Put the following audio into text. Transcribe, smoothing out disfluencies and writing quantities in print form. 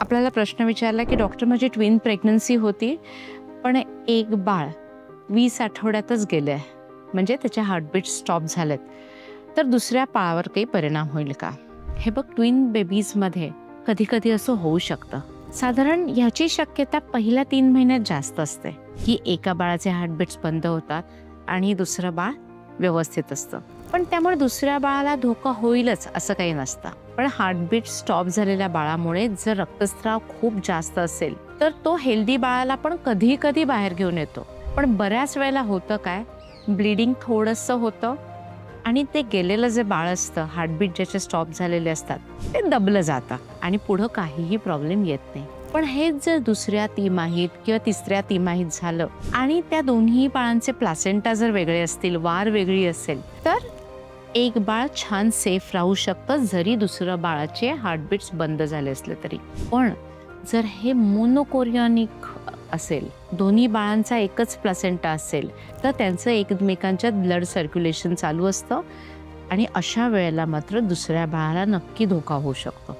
आपल्याला प्रश्न विचारला की डॉक्टर माझी ट्विन प्रेग्नन्सी होती, पण एक बाळ 20 आठवड्यातच गेले आहे, म्हणजे त्याचे हार्टबीट स्टॉप झालेत, तर दुसऱ्या बाळावर काही परिणाम होईल का? हे बघ, ट्विन बेबीजमध्ये कधी कधी असं होऊ शकतं. साधारण ह्याची शक्यता पहिल्या 3 महिन्यात जास्त असते की एका बाळाचे हार्टबीट्स बंद होतात आणि दुसरं बाळ व्यवस्थित असतं. पण त्यामुळे दुसऱ्या बाळाला धोका होईलच असं काही नसतं. पण हार्टबीट स्टॉप झालेल्या बाळामुळे जर रक्तस्राव खूप जास्त असेल तर तो हेल्दी बाळाला पण कधी कधी बाहेर घेऊन येतो. पण बऱ्याच वेळेला होतं काय, ब्लिडिंग थोडंसं होतं आणि ते गेलेलं जे बाळ असतं, हार्टबीट ज्याचे स्टॉप झालेले असतात, ते दबलं जातं आणि पुढं काहीही प्रॉब्लेम येत नाही. पण हेच जर दुसऱ्या तिमाहीत किंवा तिसऱ्या तिमाहीत झालं आणि त्या दोन्ही बाळांचे प्लासेंटा जर वेगळे असतील, वार वेगळी असेल, तर एक बाळ छान सेफ राहू शकतं जरी दुसऱ्या बाळाचे हार्टबीट्स बंद झाले असले तरी. पण जर हे मोनोकोरियनिक असेल, दोन्ही बाळांचा एकच प्लासेंटा असेल, तर त्यांचं एकमेकांच्यात ब्लड सर्क्युलेशन चालू असतं आणि अशा वेळेला मात्र दुसऱ्या बाळाला नक्की धोका होऊ शकतो.